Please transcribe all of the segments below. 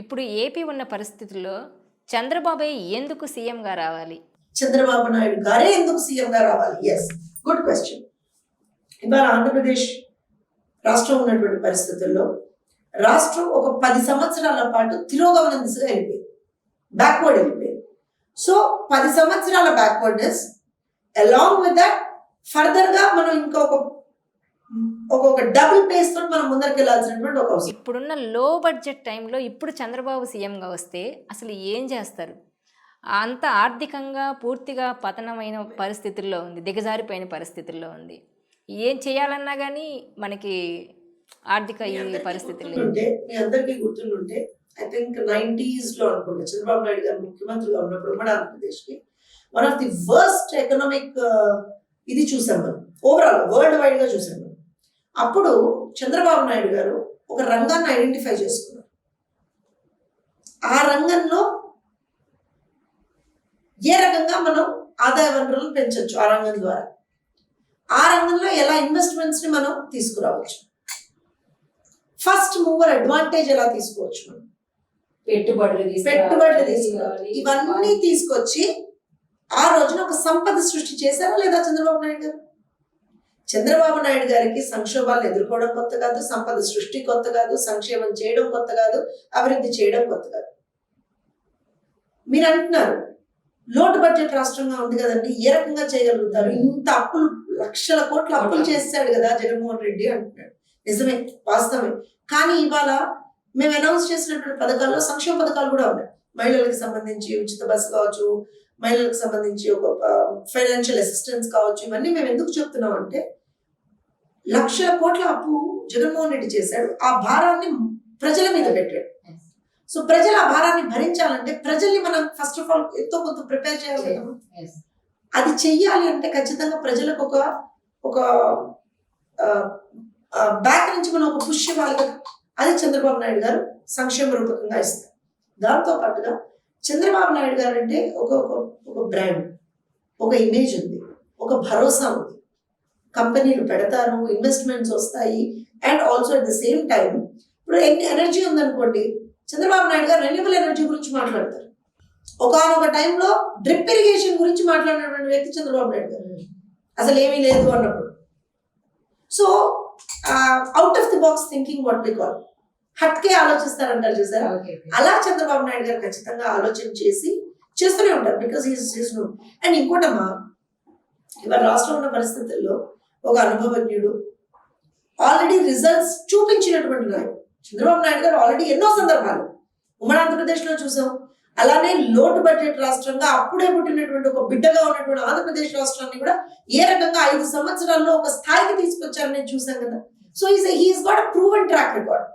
ఇప్పుడు ఏపీ ఉన్న పరిస్థితుల్లో చంద్రబాబే ఎందుకు సీఎంగా రావాలి? చంద్రబాబు నాయుడు గారే ఎందుకు సీఎంగా రావాలి? Yes, good question. ఇవాళ ఆంధ్రప్రదేశ్ రాష్ట్రం ఉన్నటువంటి పరిస్థితుల్లో రాష్ట్రం ఒక 10 సంవత్సరాల పాటు తిరోగమన దిశగా వెళ్ళిపోయింది, బ్యాక్వర్డ్ వెళ్ళిపోయింది. సో 10 సంవత్సరాల బ్యాక్వర్డ్నెస్ అలాంగ్ విత్ దట్ ఫర్దర్గా మనం ఒక్కొక్క డబుల్ పేస్ తోటి మనం ముందరికి వెళ్ళాల్సినటువంటి ఒక అవసరం. ఇప్పుడున్న లో బడ్జెట్ టైంలో ఇప్పుడు చంద్రబాబు సీఎంగా వస్తే అసలు ఏం చేస్తారు? అంత ఆర్థికంగా పూర్తిగా పతనమైన పరిస్థితుల్లో ఉంది, దిగజారిపోయిన పరిస్థితుల్లో ఉంది. ఏం చేయాలన్నా కానీ మనకి ఆర్థిక ఈ పరిస్థితులు మీ అందరికీ గుర్తుంటే ఐ థింక్ 90s లో అనుకుంటా చంద్రబాబు నాయుడు గారు ముఖ్యమంత్రిగా ఉన్నప్పుడు ఉమ్మడి ఆంధ్రప్రదేశ్కి one of the worst economic ఇది చూసాం మనం, ఓవరాల్ వరల్డ్ వైడ్ గా చూసాం మనం. అప్పుడు చంద్రబాబు నాయుడు గారు ఒక రంగాన్ని ఐడెంటిఫై చేసుకున్నారు. ఆ రంగంలో ఏ రకంగా మనం ఆదాయ వనరులను పెంచవచ్చు, ఆ రంగం ద్వారా ఆ రంగంలో ఎలా ఇన్వెస్ట్మెంట్స్ ని మనం తీసుకురావచ్చు, ఫస్ట్ మూవర్ అడ్వాంటేజ్ ఎలా తీసుకోవచ్చు, మనం పెట్టుబడులు తీసుకురావాలి. ఇవన్నీ తీసుకొచ్చి ఆ రోజున ఒక సంపద సృష్టి చేశారా లేదా చంద్రబాబు నాయుడు గారు? చంద్రబాబు నాయుడు గారికి సంక్షోభాలను ఎదుర్కోవడం కొత్త కాదు, సంపద సృష్టి కొత్త కాదు, సంక్షేమం చేయడం కొత్త కాదు, అభివృద్ధి చేయడం కొత్త కాదు. మీరు అంటున్నారు లోటు బడ్జెట్ రాష్ట్రంగా ఉంది కదండి, ఏ రకంగా చేయగలుగుతారు? ఇంత అప్పులు, లక్షల కోట్ల అప్పులు చేస్తాడు కదా జగన్మోహన్ రెడ్డి అంటున్నాడు. నిజమే, వాస్తవమే. కానీ ఇవాళ మేము అనౌన్స్ చేసినటువంటి పథకాల్లో సంక్షేమ పథకాలు కూడా ఉన్నాయి. మహిళలకు సంబంధించి ఉచిత బస్సు కావచ్చు, మహిళలకు సంబంధించి ఒక ఫైనాన్షియల్ అసిస్టెన్స్ కావచ్చు. ఇవన్నీ మేము ఎందుకు చెప్తున్నాం అంటే లక్షల కోట్ల అప్పు జగన్మోహన్ రెడ్డి చేశాడు, ఆ భారాన్ని ప్రజల మీద పెట్టాడు. సో ప్రజలు ఆ భారాన్ని భరించాలంటే ప్రజల్ని మనం ఫస్ట్ ఆఫ్ ఆల్ ఎంతో కొంత ప్రిపేర్ చేయాలి కదా. అది చెయ్యాలి అంటే ఖచ్చితంగా ప్రజలకు ఒక బ్యాక్ నుంచి మనం ఒక పుష్ ఇవ్వాలి కదా. అది చంద్రబాబు నాయుడు గారు సంక్షేమ రూపకంగా ఇస్తారు. దాంతో పాటుగా చంద్రబాబు నాయుడు గారు అంటే ఒక బ్రాండ్, ఒక ఇమేజ్ ఉంది, ఒక భరోసా ఉంది. కంపెనీలు పెడతారు, ఇన్వెస్ట్మెంట్స్ వస్తాయి. And also at the same time ఇప్పుడు ఎనర్జీ ఉందనుకోండి, చంద్రబాబు నాయుడు గారు రెన్యూబుల్ ఎనర్జీ గురించి మాట్లాడతారు. ఒకనొక టైంలో డ్రిప్ ఇరిగేషన్ గురించి మాట్లాడినటువంటి వ్యక్తి చంద్రబాబు నాయుడు గారు, అసలు ఏమీ లేదు అన్నప్పుడు. So out of the box thinking, what we call హట్కే ఆలోచిస్తారంటారు చూసారా, అలా చంద్రబాబు నాయుడు గారు ఖచ్చితంగా ఆలోచన చేసి చేస్తూనే ఉంటారు. Because he's no. అండ్ ఇంకోటమ్మా, ఇవాళ రాష్ట్రం ఉన్న పరిస్థితుల్లో ఒక అనుభవజ్ఞుడు, ఆల్రెడీ రిజల్ట్స్ చూపించినటువంటి నాయుడు చంద్రబాబు నాయుడు గారు ఆల్రెడీ ఎన్నో సందర్భాలు ఉమ్మడి ఆంధ్రప్రదేశ్లో చూసాం. అలానే లోటు బడ్జెట్ రాష్ట్రంగా అప్పుడే పుట్టినటువంటి ఒక బిడ్డగా ఉన్నటువంటి ఆంధ్రప్రదేశ్ రాష్ట్రాన్ని కూడా ఏ రకంగా 5 సంవత్సరాల్లో ఒక స్థాయికి తీసుకొచ్చారని చూసాం కదా. So he's got a proven track record.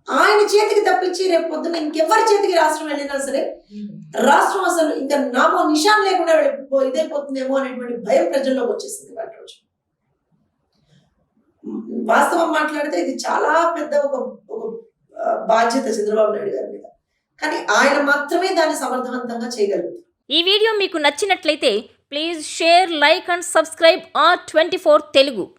ఆయన చేతికి తప్పించి రేపు పొద్దున్న ఇంకెవరి చేతికి రాష్ట్రం వెళ్ళినా సరే రాష్ట్రం అసలు ఇంకా నామో నిషాన్ లేకుండా ఇదైపోతుందేమో అనేటువంటి భయం ప్రజల్లోకి వచ్చేసింది వాటి రోజు. వాస్తవం మాట్లాడితే ఇది చాలా పెద్ద ఒక బాధ్యత చంద్రబాబు నాయుడు గారి మీద, కానీ ఆయన మాత్రమే దాన్ని సమర్థవంతంగా చేయగలుగుతారు. ఈ వీడియో మీకు నచ్చినట్లయితే please share, like and subscribe R24 Telugu.